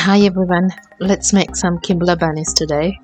Hi everyone, let's make some Kimbula Bunis today.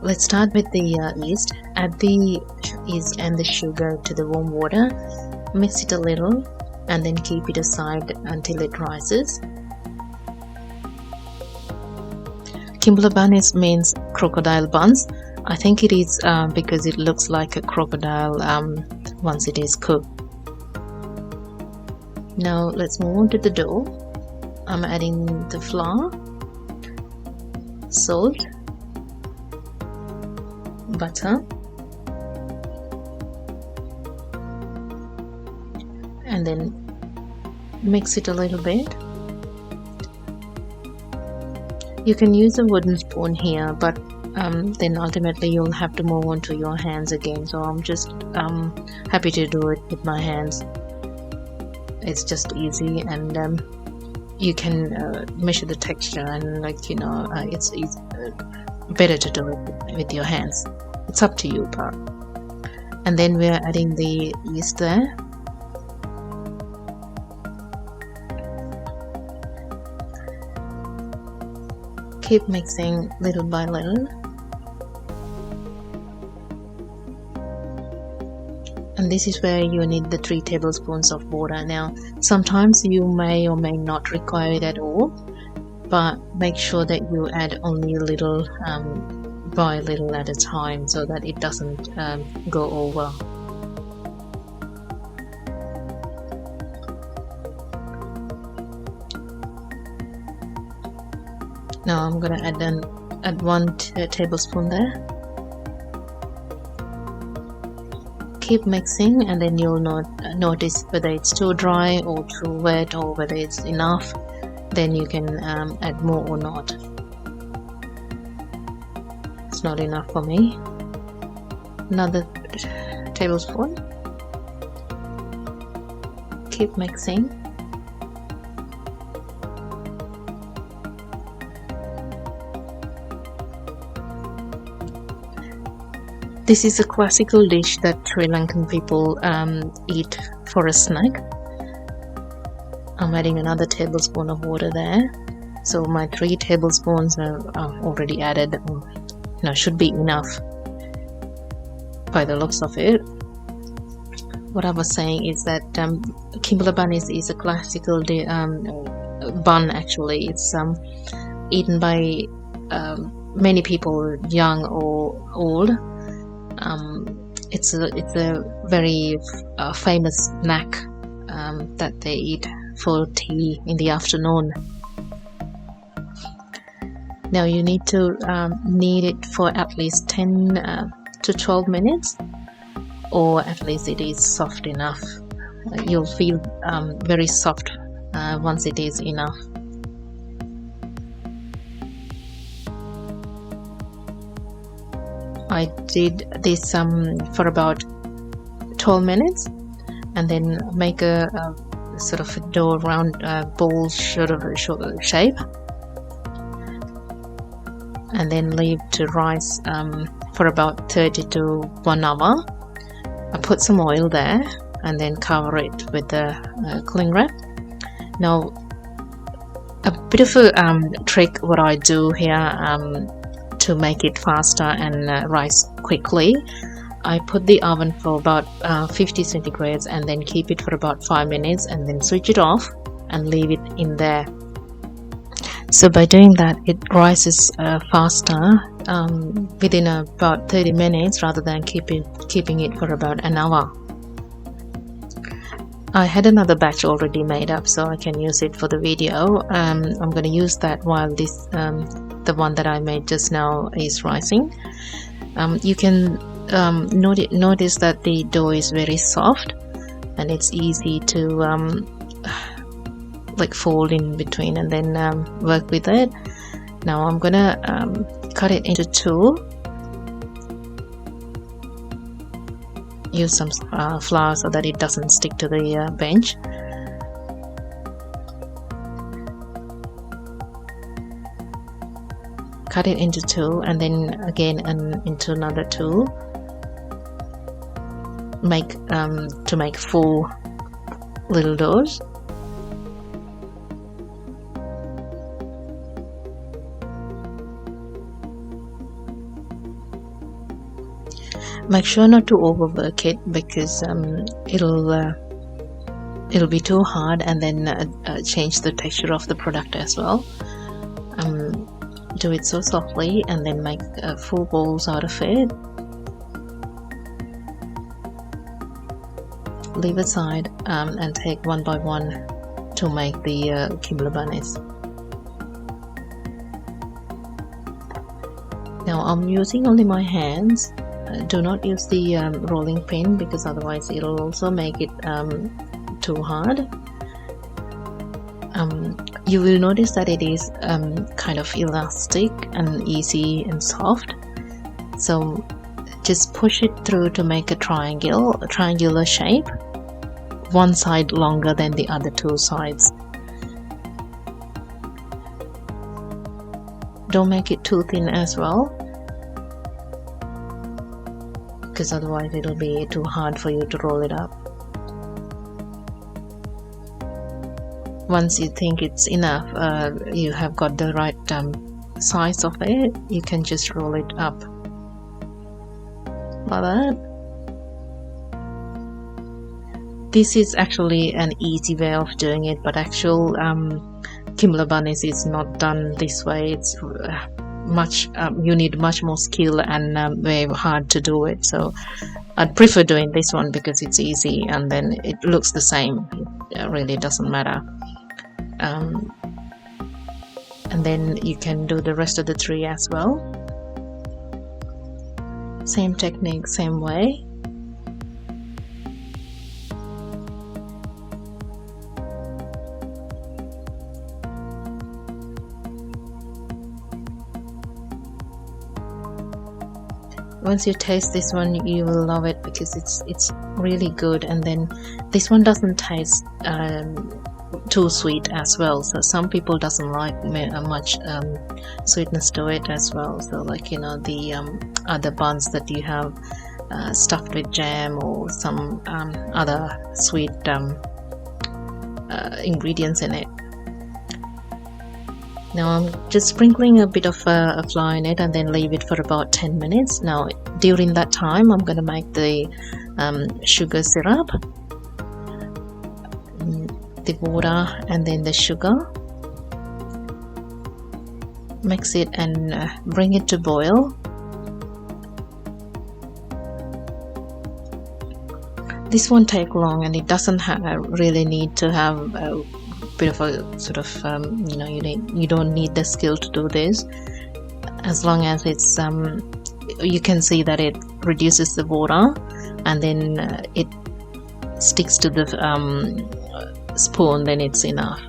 Let's start with the yeast. Add the yeast and the sugar to the warm water, mix it a little and then keep it aside until it rises. Kimbula Bunis means crocodile buns. I think it is because it looks like a crocodile once it is cooked. Now let's move on to the dough. I'm adding the flour, salt, butter, and then mix it a little bit. You can use a wooden spoon here, but then ultimately you'll have to move on to your hands again, so I'm just happy to do it with my hands. It's just easy, and you can measure the texture, and it's better to do it with your hands. It's up to you, but. And then we're adding the yeast there. Keep mixing little by little. And this is where you need the 3 tablespoons of water. Now, sometimes you may or may not require it at all, but make sure that you add only a little by a little at a time so that it doesn't go over. Now I'm gonna add 1 tablespoon there. Keep mixing, and then you'll notice whether it's too dry or too wet, or whether it's enough. Then you can add more or not. It's not enough for me. Another tablespoon. Keep mixing. This is a classical dish that Sri Lankan people eat for a snack. I'm adding another tablespoon of water there. So my 3 tablespoons are already added. Should be enough by the looks of it. What I was saying is that Kimbula Bunis is a classical bun. Actually, it's eaten by many people, young or old. It's a very famous snack that they eat for tea in the afternoon. Now you need to knead it for at least 10 to 12 minutes, or at least it is soft enough. You'll feel very soft once it is enough. I did this for about 12 minutes, and then make a sort of a dough round ball sort of shape, and then leave to rise for about 30 to 1 hour. I put some oil there and then cover it with the cling wrap. Now, a bit of a trick what I do here to make it faster and rise quickly, I put the oven for about 50 centigrades and then keep it for about 5 minutes, and then switch it off and leave it in there. So by doing that, it rises faster within about 30 minutes rather than keeping it for about an hour. I had another batch already made up, so I can use it for the video. I'm going to use that while the one that I made just now is rising. You can notice that the dough is very soft and it's easy to like fold in between and then work with it. Now I'm gonna cut it into two. Use some flour so that it doesn't stick to the bench. Cut it into two and then again into another two. To make 4 little doughs. Make sure not to overwork it because it'll be too hard and then change the texture of the product as well. Do it so softly and then make 4 balls out of it. Leave aside and take one by one to make the Kimbula Bunis. Now I'm using only my hands. Do not use the rolling pin because otherwise it'll also make it too hard. You will notice that it is kind of elastic and easy and soft. So just push it through to make a triangular shape. One side longer than the other 2 sides. Don't make it too thin as well, because otherwise it'll be too hard for you to roll it up. Once you think it's enough, you have got the right size of it, you can just roll it up like that. This is actually an easy way of doing it, but actual Kimbula Bunis is not done this way. It's you need much more skill and very hard to do it. So I'd prefer doing this one because it's easy and then it looks the same. It really doesn't matter. And then you can do the rest of the 3 as well. Same technique, same way. Once you taste this one, you will love it because it's really good. And then this one doesn't taste too sweet as well. So some people doesn't like much sweetness to it as well. So like, you know, the other buns that you have stuffed with jam or some other sweet ingredients in it. Now I'm just sprinkling a bit of flour in it and then leave it for about 10 minutes. Now during that time I'm going to make the sugar syrup, the water and then the sugar. Mix it and bring it to boil. This won't take long and it doesn't really need to have a bit of a sort of you know, you don't need the skill to do this, as long as it's you can see that it reduces the water and then it sticks to the spoon, then it's enough.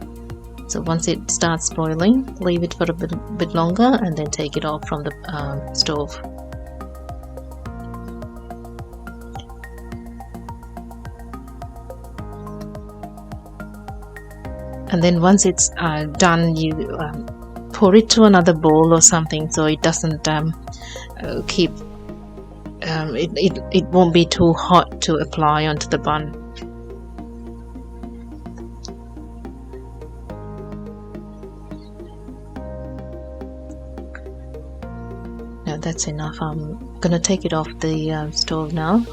So once it starts boiling, leave it for a bit longer and then take it off from the stove. And then once it's done, you pour it to another bowl or something so it doesn't keep it won't be too hot to apply onto the bun. Now that's enough. I'm gonna take it off the stove now.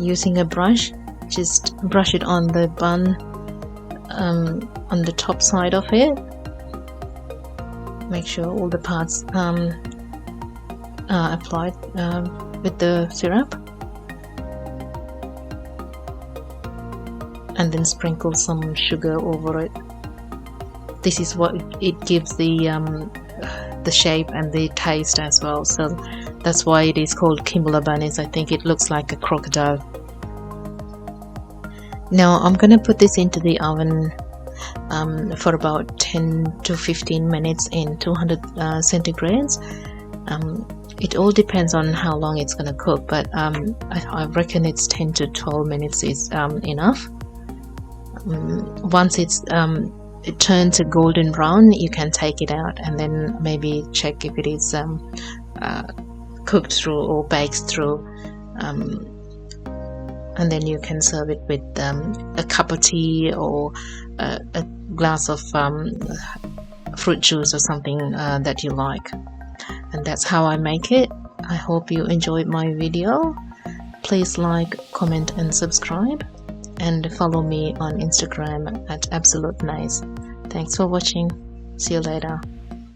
Using a brush, just brush it on the bun, on the top side of it. Make sure all the parts are applied with the syrup. and then sprinkle some sugar over it. This is what it gives the shape and the taste as well, so that's why it is called Kimbula Bunis. I think it looks like a crocodile. Now I'm gonna put this into the oven for about 10 to 15 minutes in 200 centigrades. It all depends on how long it's gonna cook, but I reckon it's 10 to 12 minutes is enough. Once it turns a golden brown, you can take it out and then maybe check if it is cooked through or baked through, and then you can serve it with a cup of tea or a glass of fruit juice or something that you like. And that's how I make it. I hope you enjoyed my video. Please like, comment and subscribe, and follow me on Instagram at absoluteneys. Thanks for watching. See you later.